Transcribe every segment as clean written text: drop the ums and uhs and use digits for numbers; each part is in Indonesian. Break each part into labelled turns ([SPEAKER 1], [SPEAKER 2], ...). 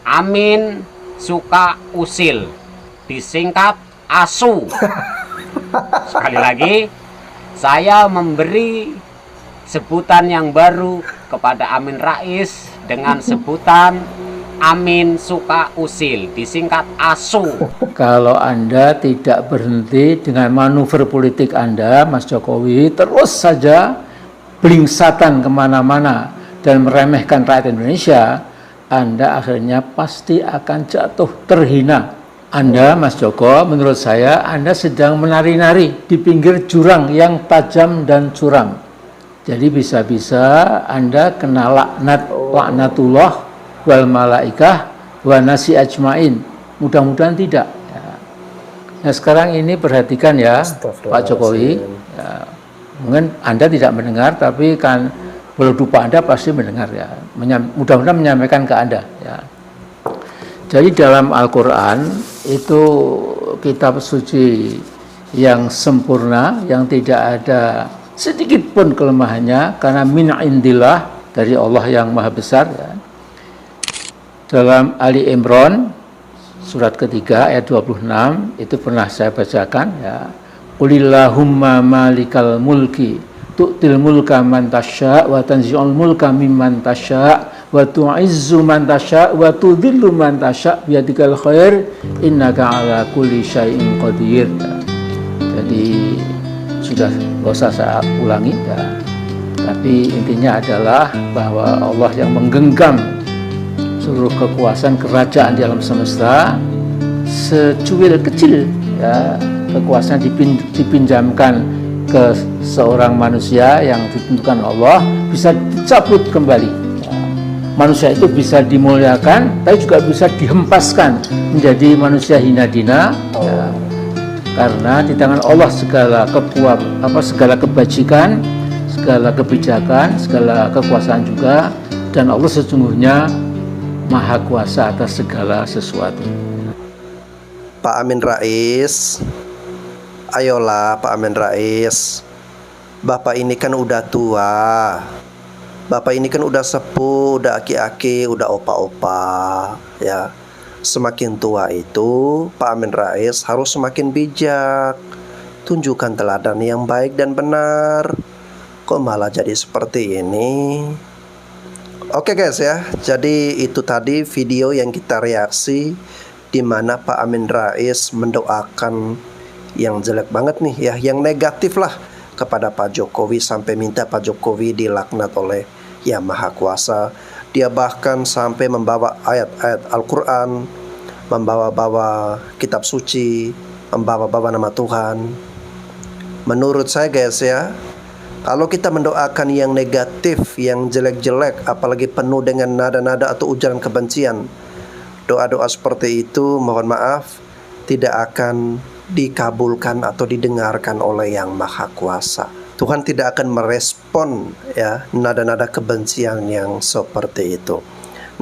[SPEAKER 1] Amin Suka Usil, disingkat ASU. Sekali lagi, saya memberi sebutan yang baru kepada Amin Rais dengan sebutan Amin Suka Usil, disingkat ASU.
[SPEAKER 2] Kalau Anda tidak berhenti dengan manuver politik Anda, Mas Jokowi, terus saja blingsatan kemana-mana dan meremehkan rakyat Indonesia, Anda akhirnya pasti akan jatuh terhina. Anda, Mas Joko, menurut saya Anda sedang menari-nari di pinggir jurang yang tajam dan curam. Jadi bisa-bisa Anda kena laknatullah wal malaikah wa nasi ajmain. Mudah-mudahan tidak. Nah sekarang ini perhatikan ya Pak Jokowi. Ya, mungkin Anda tidak mendengar, tapi kan beludupa Anda pasti mendengar ya. Mudah-mudahan menyampaikan ke Anda ya. Jadi dalam Al-Quran itu kitab suci yang sempurna, yang tidak ada sedikit pun kelemahannya, karena min indillah, dari Allah yang maha besar ya. Dalam Ali Imran surat ketiga ayat 26 itu pernah saya bacakan ya. Qulillahumma malikal mulki tu'til mulka man tasya wa tanzi'ul mulka mimman tasya wa tu'izzu man tasya wa tudhillu man tasya biyadikal khair innaka ala kulli syai'in qadir. Jadi sudah nggak usah saya ulangi ya. Tapi intinya adalah bahwa Allah yang menggenggam seluruh kekuasaan kerajaan di alam semesta, secuil kecil ya kekuasaan dipinjamkan ke seorang manusia yang ditentukan Allah bisa dicabut kembali ya. Manusia itu bisa dimuliakan tapi juga bisa dihempaskan menjadi manusia hina dina ya. Karena di tangan Allah segala segala kebajikan, segala kebijakan, segala kekuasaan juga, dan Allah sesungguhnya Maha Kuasa atas segala sesuatu.
[SPEAKER 3] Pak Amin Rais, ayolah Pak Amin Rais. Bapak ini kan udah tua, Bapak ini kan udah sepuh, udah aki-aki, udah opa-opa ya. Semakin tua itu Pak Amin Rais harus semakin bijak. Tunjukkan teladan yang baik dan benar. Kok malah jadi seperti ini? Oke guys ya, jadi itu tadi video yang kita reaksi, di mana Pak Amin Rais mendoakan yang jelek banget nih ya, yang negatif lah kepada Pak Jokowi, sampai minta Pak Jokowi dilaknat oleh Yang Maha Kuasa. Dia bahkan sampai membawa ayat-ayat Al-Quran, membawa-bawa kitab suci, membawa-bawa nama Tuhan. Menurut saya guys ya, kalau kita mendoakan yang negatif, yang jelek-jelek, apalagi penuh dengan nada-nada atau ujaran kebencian, doa-doa seperti itu, mohon maaf, tidak akan dikabulkan atau didengarkan oleh Yang Maha Kuasa. Tuhan tidak akan merespon ya nada-nada kebencian yang seperti itu.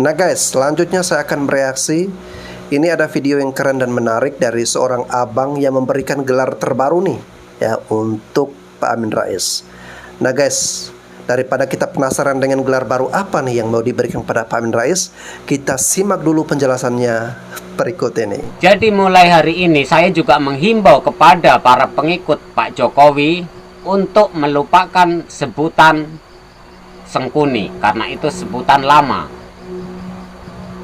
[SPEAKER 3] Nah guys, selanjutnya saya akan bereaksi. Ini ada video yang keren dan menarik dari seorang abang yang memberikan gelar terbaru nih ya untuk Pak Amin Rais. Nah guys, daripada kita penasaran dengan gelar baru apa nih yang mau diberikan pada Pak Amin Rais, kita simak dulu penjelasannya berikut ini.
[SPEAKER 1] Jadi mulai hari ini saya juga menghimbau kepada para pengikut Pak Jokowi untuk melupakan sebutan Sengkuni, karena itu sebutan lama.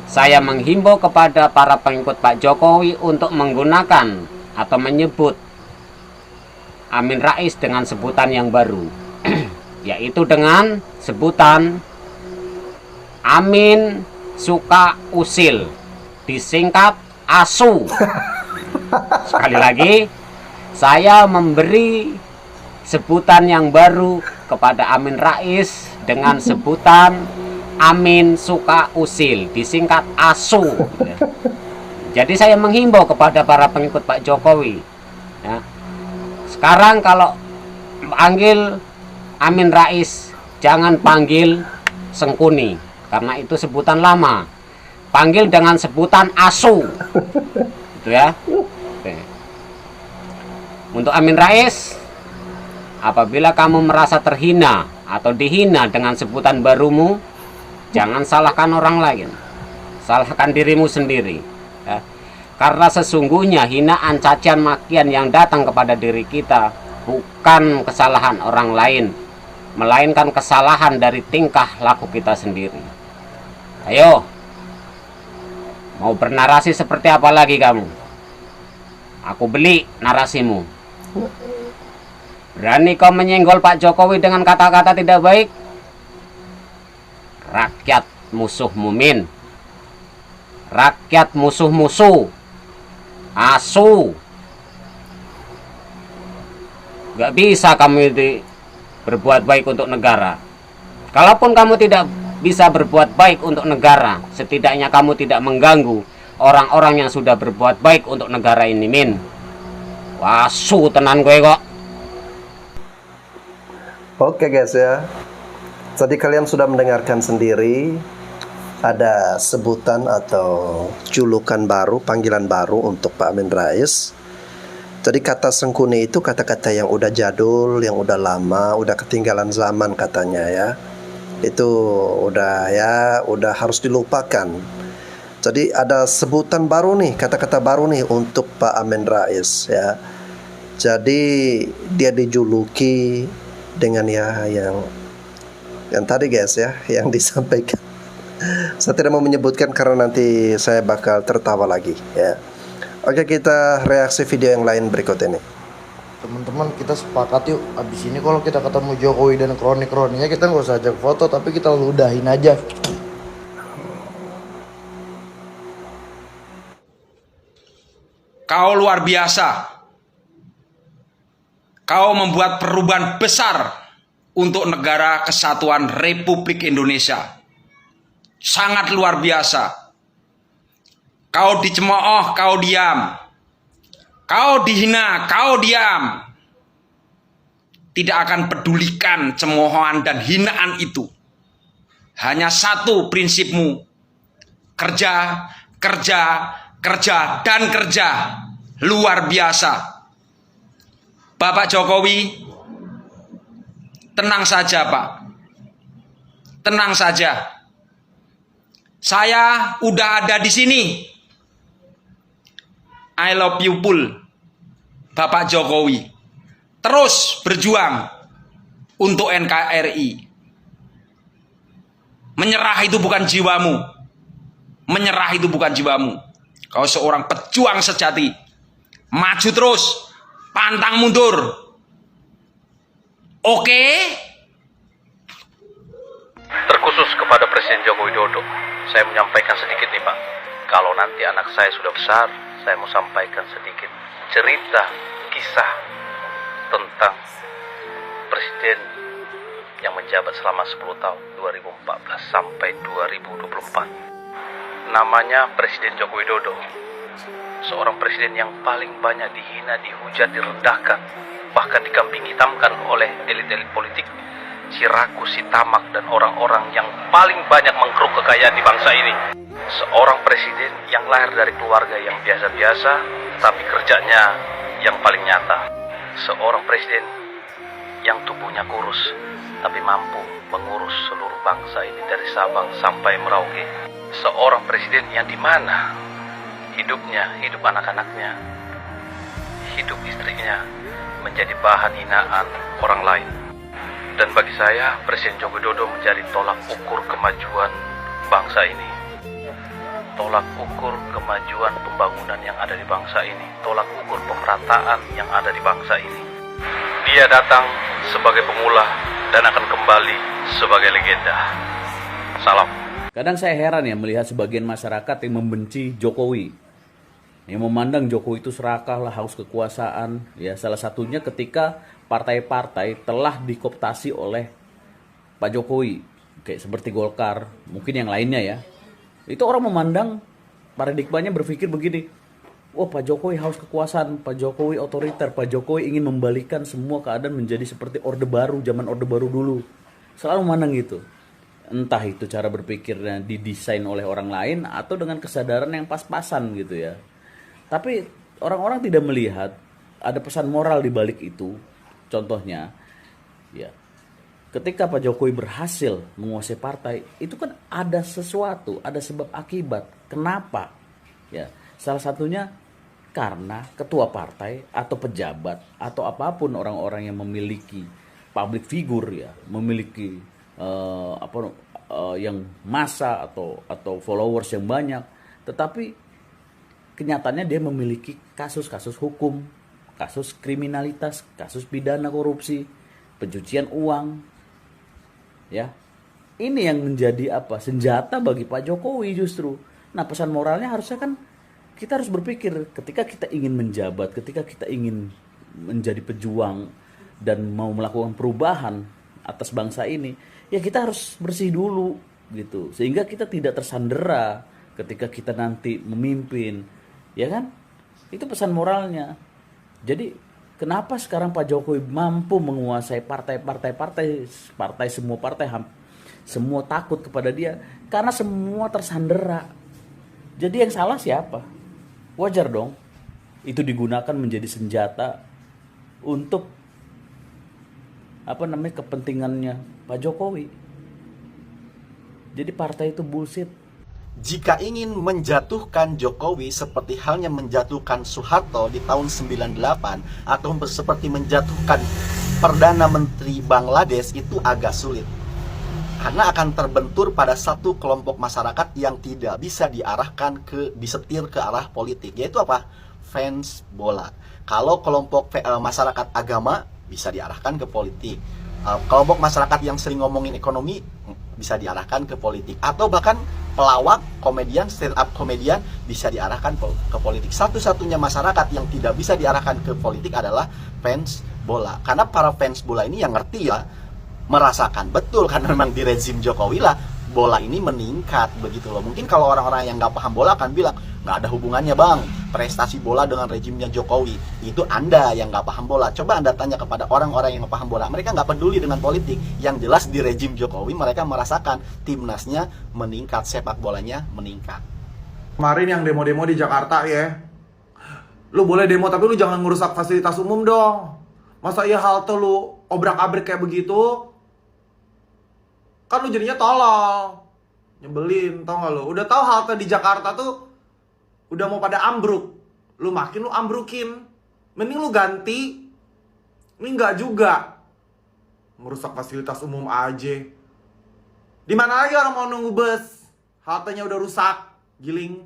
[SPEAKER 1] Saya menghimbau kepada para pengikut Pak Jokowi untuk menggunakan atau menyebut Amin Rais dengan sebutan yang baru, yaitu dengan sebutan Amin Suka Usil, disingkat ASU. Sekali lagi, saya memberi sebutan yang baru kepada Amin Rais dengan sebutan Amin Suka Usil, disingkat ASU ya. Jadi saya menghimbau kepada para pengikut Pak Jokowi ya. Sekarang kalau panggil Amin Rais, jangan panggil Sengkuni, karena itu sebutan lama. Panggil dengan sebutan ASU itu ya. Oke. Untuk Amin Rais, apabila kamu merasa terhina atau dihina dengan sebutan barumu, jangan salahkan orang lain. salahkan dirimu sendiri. Ya. Karena sesungguhnya hinaan, cacian, makian yang datang kepada diri kita bukan kesalahan orang lain, melainkan kesalahan dari tingkah laku kita sendiri. Ayo, mau bernarasi seperti apa lagi kamu? Aku beli narasimu. Berani kau menyenggol Pak Jokowi dengan kata-kata tidak baik? Rakyat musuh Mumin, rakyat musuh-musuh, asu. Gak bisa kamu itu berbuat baik untuk negara. Kalaupun kamu tidak bisa berbuat baik untuk negara, setidaknya kamu tidak mengganggu orang-orang yang sudah berbuat baik untuk negara ini, Min. Wasu tenan gue kok.
[SPEAKER 3] Oke guys ya. Tadi kalian sudah mendengarkan sendiri, ada sebutan atau julukan baru, panggilan baru untuk Pak Amin Rais. Jadi kata Sengkuni itu kata-kata yang udah jadul, yang udah lama, udah ketinggalan zaman katanya ya. Itu udah harus dilupakan. Jadi ada sebutan baru nih, kata-kata baru nih untuk Pak Amin Rais ya. Jadi dia dijuluki dengan yang tadi guys ya, yang disampaikan. Saya tidak mau menyebutkan karena nanti saya bakal tertawa lagi ya. Oke, kita reaksi video yang lain berikut ini.
[SPEAKER 4] Teman-teman, kita sepakat yuk, abis ini kalau kita ketemu Jokowi dan kroni-kroninya, kita nggak usah ajak foto, tapi kita ludahin aja.
[SPEAKER 5] Kau luar biasa. Kau membuat perubahan besar untuk negara kesatuan Republik Indonesia. Sangat luar biasa. Kau dicemooh, kau diam. Kau dihina, kau diam. Tidak akan pedulikan cemoohan dan hinaan itu. Hanya satu prinsipmu. Kerja, kerja, kerja, dan kerja. Luar biasa. Bapak Jokowi, tenang saja Pak. Tenang saja. Saya udah ada di sini. I love you full, Bapak Jokowi. Terus berjuang untuk NKRI. Menyerah itu bukan jiwamu. Menyerah itu bukan jiwamu. Kau seorang pejuang sejati. Maju terus, pantang mundur. Oke?
[SPEAKER 6] Terkhusus kepada Presiden Joko Widodo, saya menyampaikan sedikit nih Pak. Kalau nanti anak saya sudah besar, saya mau sampaikan sedikit cerita, kisah tentang Presiden yang menjabat selama 10 tahun, 2014 sampai 2024. Namanya Presiden Joko Widodo. Seorang presiden yang paling banyak dihina, dihujat, direndahkan, bahkan dikambing hitamkan oleh elit-elit politik, si rakus, si tamak, dan orang-orang yang paling banyak mengkeruk kekayaan di bangsa ini. Seorang presiden yang lahir dari keluarga yang biasa-biasa, tapi kerjanya yang paling nyata. Seorang presiden yang tubuhnya kurus, tapi mampu mengurus seluruh bangsa ini dari Sabang sampai Merauke. Seorang presiden yang dimana hidupnya, hidup anak-anaknya, hidup istrinya menjadi bahan hinaan orang lain. Dan bagi saya, Presiden Joko Widodo menjadi tolak ukur kemajuan bangsa ini. Tolak ukur kemajuan pembangunan yang ada di bangsa ini. Tolak ukur pemerataan yang ada di bangsa ini. Dia datang sebagai pemula dan akan kembali sebagai legenda. Salam.
[SPEAKER 7] Kadang saya heran ya melihat sebagian masyarakat yang membenci Jokowi. Yang memandang Jokowi itu serakah lah, haus kekuasaan. Ya, salah satunya ketika partai-partai telah dikooptasi oleh Pak Jokowi. Kayak seperti Golkar, mungkin yang lainnya ya. Itu orang memandang, paradigmanya berpikir begini. Wah, Pak Jokowi haus kekuasaan, Pak Jokowi otoriter, Pak Jokowi ingin membalikan semua keadaan menjadi seperti Orde Baru, zaman Orde Baru dulu. Selalu memandang gitu. Entah itu cara berpikirnya didesain oleh orang lain atau dengan kesadaran yang pas-pasan gitu ya. Tapi orang-orang tidak melihat ada pesan moral di balik itu. Contohnya, ya, ketika Pak Jokowi berhasil menguasai partai, itu kan ada sesuatu, ada sebab akibat. Kenapa? Ya, salah satunya karena ketua partai atau pejabat atau apapun orang-orang yang memiliki public figure, ya, memiliki yang massa atau followers yang banyak, tetapi kenyataannya dia memiliki kasus-kasus hukum, kasus kriminalitas, kasus pidana korupsi, pencucian uang. Ya, ini yang menjadi senjata bagi Pak Jokowi justru. Nah, pesan moralnya harusnya kan kita harus berpikir ketika kita ingin menjabat, ketika kita ingin menjadi pejuang dan mau melakukan perubahan atas bangsa ini, ya kita harus bersih dulu gitu, sehingga kita tidak tersandera ketika kita nanti memimpin, ya kan? Itu pesan moralnya. Jadi kenapa sekarang Pak Jokowi mampu menguasai partai, semua takut kepada dia karena semua tersandera. Jadi yang salah siapa? Wajar dong itu digunakan menjadi senjata untuk kepentingannya Pak Jokowi. Jadi partai itu bullshit.
[SPEAKER 3] Jika ingin menjatuhkan Jokowi seperti halnya menjatuhkan Soeharto di tahun 98 atau seperti menjatuhkan Perdana Menteri Bangladesh, itu agak sulit. Karena akan terbentur pada satu kelompok masyarakat yang tidak bisa disetir ke arah politik, yaitu apa? Fans bola. Kalau kelompok masyarakat agama bisa diarahkan ke politik. Kelompok masyarakat yang sering ngomongin ekonomi bisa diarahkan ke politik, atau bahkan pelawak, komedian, stand up komedian bisa diarahkan ke politik. Satu-satunya masyarakat yang tidak bisa diarahkan ke politik adalah fans bola. Karena para fans bola ini yang ngerti ya, merasakan betul karena memang di rezim Jokowi lah bola ini meningkat begitu loh. Mungkin kalau orang-orang yang nggak paham bola akan bilang nggak ada hubungannya bang prestasi bola dengan rezimnya Jokowi. Itu Anda yang nggak paham bola. Coba Anda tanya kepada orang-orang yang paham bola, mereka nggak peduli dengan politik. Yang jelas di rezim Jokowi mereka merasakan timnasnya meningkat, sepak bolanya meningkat.
[SPEAKER 8] Kemarin yang demo-demo di Jakarta ya, lu boleh demo tapi lu jangan ngerusak fasilitas umum dong. Masa iya halte lu obrak-abrik kayak begitu? Kan lu jadinya tolol. Nyebelin, tau gak lu? Udah tahu halte di Jakarta tuh udah mau pada ambruk. Lu ambrukin. Mending lu ganti. Ini enggak juga. Merusak fasilitas umum aja. Di mana lagi orang mau nunggu bus? Haltenya udah rusak. Giling.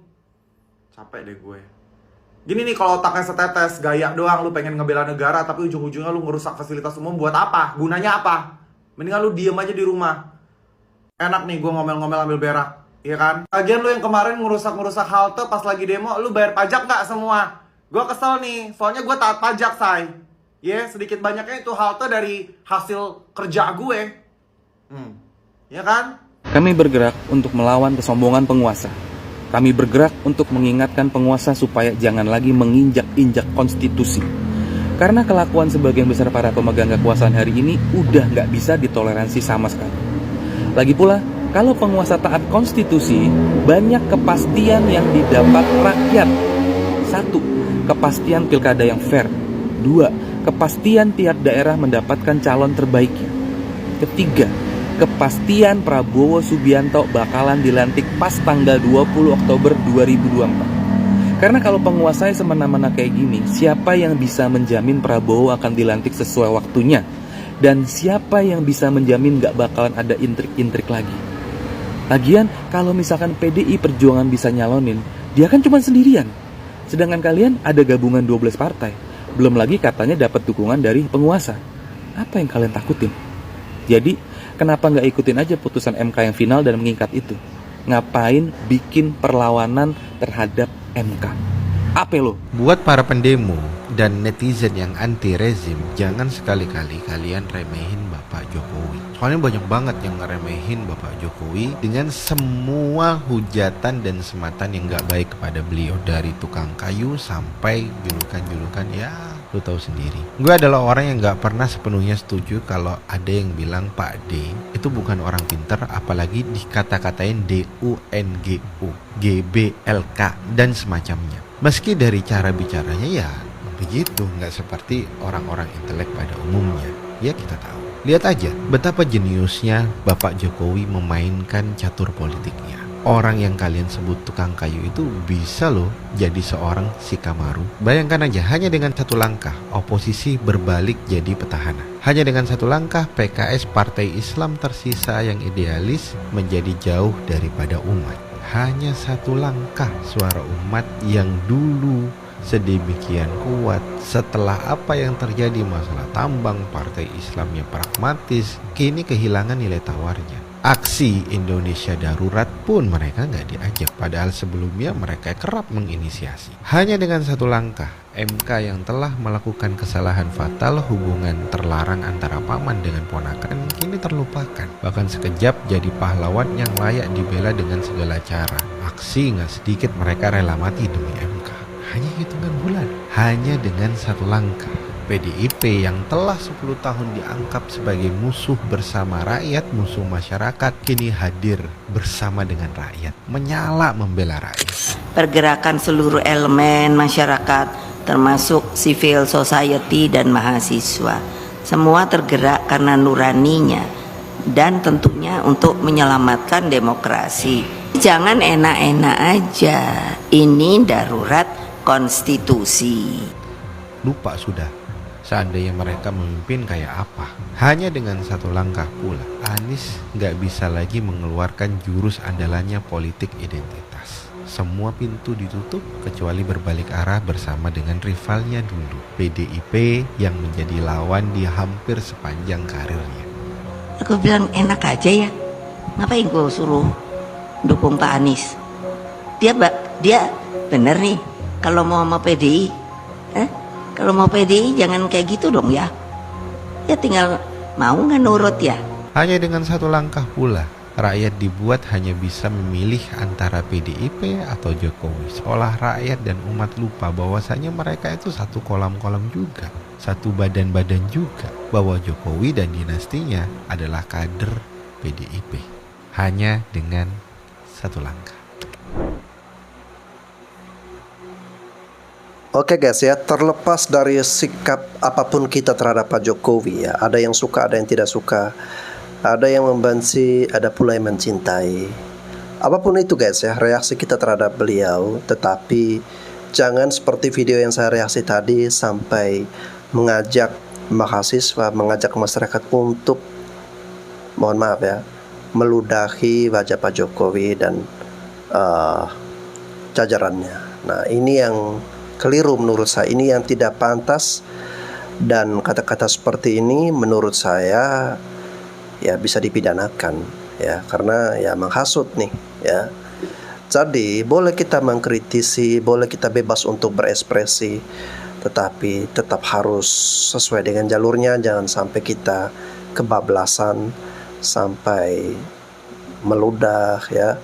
[SPEAKER 8] Capek deh gue. Gini nih, kalau otaknya setetes, gaya doang, lu pengen ngebela negara, tapi ujung-ujungnya lu ngerusak fasilitas umum buat apa? Gunanya apa? Mendingan lu diem aja di rumah. Enak nih gue ngomel-ngomel ambil berak, iya kan? Lagian lu yang kemarin ngerusak halte pas lagi demo, lu bayar pajak gak semua? Gue kesel nih, soalnya gue taat pajak, say. Sedikit banyaknya itu halte dari hasil kerja gue. Iya kan?
[SPEAKER 9] Kami bergerak untuk melawan kesombongan penguasa. Kami bergerak untuk mengingatkan penguasa supaya jangan lagi menginjak-injak konstitusi. Karena kelakuan sebagian besar para pemegang kekuasaan hari ini udah nggak bisa ditoleransi sama sekali. Lagi pula, kalau penguasa taat konstitusi, banyak kepastian yang didapat rakyat. 1. Kepastian pilkada yang fair. 2. Kepastian tiap daerah mendapatkan calon terbaiknya. 3. Kepastian Prabowo Subianto bakalan dilantik pas tanggal 20 Oktober 2024. Karena kalau penguasanya semena-mena kayak gini, siapa yang bisa menjamin Prabowo akan dilantik sesuai waktunya? Dan siapa yang bisa menjamin gak bakalan ada intrik-intrik lagi? Lagian, kalau misalkan PDI Perjuangan bisa nyalonin, dia kan cuma sendirian. Sedangkan kalian ada gabungan 12 partai. Belum lagi katanya dapat dukungan dari penguasa. Apa yang kalian takutin? Jadi, kenapa nggak ikutin aja putusan MK yang final dan mengikat itu? Ngapain bikin perlawanan terhadap MK? Apa lo?
[SPEAKER 10] Buat para pendemo dan netizen yang anti rezim, jangan sekali-kali kalian remehin Bapak Jokowi. Soalnya banyak banget yang ngeremehin Bapak Jokowi dengan semua hujatan dan sematan yang gak baik kepada beliau. Dari tukang kayu sampai julukan-julukan, ya lu tahu sendiri. Gue adalah orang yang gak pernah sepenuhnya setuju kalau ada yang bilang Pak D itu bukan orang pinter, apalagi dikata-katain DUNGU, GBLK dan semacamnya. Meski dari cara bicaranya ya begitu, nggak seperti orang-orang intelek pada umumnya. Ya kita tahu. Lihat aja betapa jeniusnya Bapak Jokowi memainkan catur politiknya. Orang yang kalian sebut tukang kayu itu bisa loh jadi seorang Shikamaru. Bayangkan aja, hanya dengan satu langkah oposisi berbalik jadi petahana. Hanya dengan satu langkah PKS, partai Islam tersisa yang idealis, menjadi jauh daripada umat. Hanya satu langkah suara umat yang dulu sedemikian kuat, setelah apa yang terjadi masalah tambang, partai Islamnya pragmatis, kini kehilangan nilai tawarnya. Aksi Indonesia Darurat pun mereka nggak diajak, padahal sebelumnya mereka kerap menginisiasi. Hanya dengan satu langkah, MK yang telah melakukan kesalahan fatal, hubungan terlarang antara paman dengan ponakan kini terlupakan. Bahkan sekejap jadi pahlawan yang layak dibela dengan segala cara. Aksi nggak sedikit mereka rela mati demi MK. Hanya hitungan bulan, hanya dengan satu langkah. PDIP yang telah 10 tahun dianggap sebagai musuh bersama rakyat, musuh masyarakat, kini hadir bersama dengan rakyat, menyala membela rakyat.
[SPEAKER 11] Pergerakan seluruh elemen masyarakat, termasuk civil society dan mahasiswa, semua tergerak karena nuraninya dan tentunya untuk menyelamatkan demokrasi. Jangan enak-enak aja, ini darurat konstitusi.
[SPEAKER 10] Lupa sudah seandainya mereka memimpin kayak apa. Hanya dengan satu langkah pula, Anies nggak bisa lagi mengeluarkan jurus andalannya politik identitas. Semua pintu ditutup kecuali berbalik arah bersama dengan rivalnya dulu, PDIP yang menjadi lawan di hampir sepanjang karirnya.
[SPEAKER 11] Aku bilang enak aja ya, ngapain gue suruh dukung Pak Anies? Dia bener nih kalau mau sama PDI. Kalau mau PDI jangan kayak gitu dong ya. Ya tinggal mau nggak nurut ya.
[SPEAKER 10] Hanya dengan satu langkah pula, rakyat dibuat hanya bisa memilih antara PDIP atau Jokowi. Seolah rakyat dan umat lupa bahwasanya mereka itu satu kolam-kolam juga, satu badan-badan juga, bahwa Jokowi dan dinastinya adalah kader PDIP. Hanya dengan satu langkah.
[SPEAKER 3] Oke guys ya, terlepas dari sikap apapun kita terhadap Pak Jokowi ya, ada yang suka, ada yang tidak suka, ada yang membenci, ada pula yang mencintai. Apapun itu guys ya, reaksi kita terhadap beliau, tetapi jangan seperti video yang saya reaksi tadi sampai mengajak mahasiswa, mengajak masyarakat untuk, mohon maaf ya, meludahi wajah Pak Jokowi dan jajarannya. Nah ini yang keliru menurut saya, ini yang tidak pantas, dan kata-kata seperti ini menurut saya ya bisa dipidanakan ya, karena ya menghasut nih ya. Jadi boleh kita mengkritisi, boleh kita bebas untuk berekspresi, tetapi tetap harus sesuai dengan jalurnya. Jangan sampai kita kebablasan, sampai meludah ya,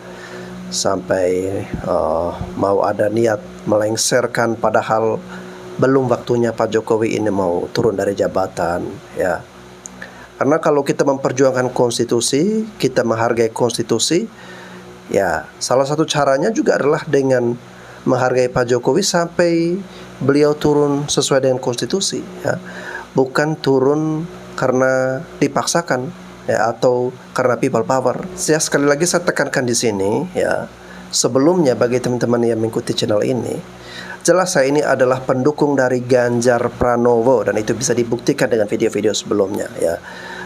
[SPEAKER 3] sampai mau ada niat melengsarkan padahal belum waktunya Pak Jokowi ini mau turun dari jabatan ya. Karena kalau kita memperjuangkan konstitusi, kita menghargai konstitusi ya, salah satu caranya juga adalah dengan menghargai Pak Jokowi sampai beliau turun sesuai dengan konstitusi ya, bukan turun karena dipaksakan ya, atau karena people power. Sekali lagi saya tekankan di sini ya, sebelumnya bagi teman-teman yang mengikuti channel ini, jelas saya ini adalah pendukung dari Ganjar Pranowo dan itu bisa dibuktikan dengan video-video sebelumnya ya.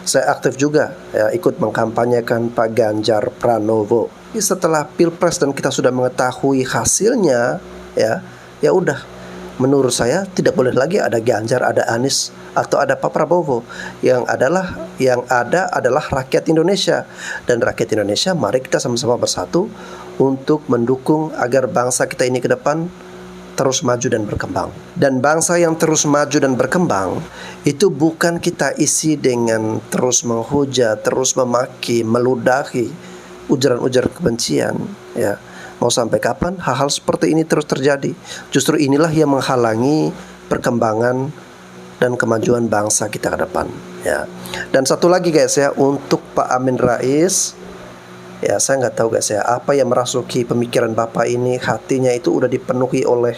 [SPEAKER 3] Saya aktif juga ya, ikut mengkampanyekan Pak Ganjar Pranowo. Setelah Pilpres dan kita sudah mengetahui hasilnya ya, ya udah, menurut saya tidak boleh lagi ada Ganjar, ada Anies, atau ada Pak Prabowo. Yang ada adalah rakyat Indonesia, dan rakyat Indonesia mari kita sama-sama bersatu untuk mendukung agar bangsa kita ini ke depan terus maju dan berkembang. Dan bangsa yang terus maju dan berkembang itu bukan kita isi dengan terus menghujat, terus memaki, meludahi, ujaran-ujaran kebencian ya. Mau sampai kapan hal-hal seperti ini terus terjadi? Justru inilah yang menghalangi perkembangan dan kemajuan bangsa kita ke depan ya. Dan satu lagi guys ya, untuk Pak Amin Rais ya, saya nggak tahu guys ya, apa yang merasuki pemikiran Bapak ini, hatinya itu udah dipenuhi oleh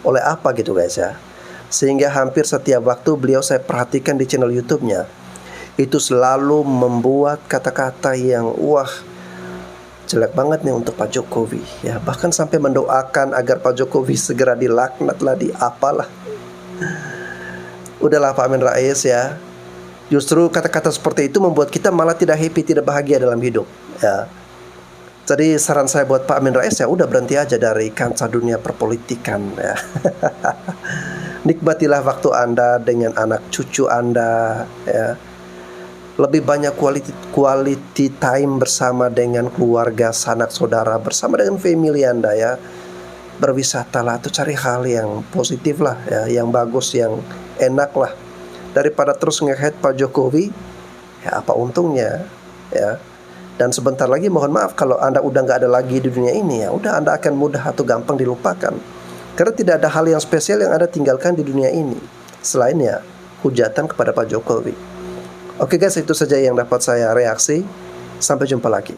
[SPEAKER 3] apa gitu guys ya, sehingga hampir setiap waktu beliau saya perhatikan di channel YouTube-nya itu selalu membuat kata-kata yang wah jelek banget nih untuk Pak Jokowi ya, bahkan sampai mendoakan agar Pak Jokowi segera dilaknat lah, di apalah. Udahlah Pak Amin Rais ya, justru kata-kata seperti itu membuat kita malah tidak happy, tidak bahagia dalam hidup ya. Jadi saran saya buat Pak Amin Rais ya udah berhenti aja dari kancah dunia perpolitikan ya. Nikmatilah waktu Anda dengan anak cucu Anda ya. Lebih banyak quality time bersama dengan keluarga, sanak saudara, bersama dengan family Anda ya. Berwisatalah atau cari hal yang positif lah ya, yang bagus, yang enak lah, daripada terus nge-hate Pak Jokowi ya, apa untungnya ya. Dan sebentar lagi mohon maaf kalau Anda udah nggak ada lagi di dunia ini ya, udah Anda akan mudah atau gampang dilupakan, karena tidak ada hal yang spesial yang Anda tinggalkan di dunia ini selain ya hujatan kepada Pak Jokowi. Oke guys, itu saja yang dapat saya reaksi. Sampai jumpa lagi.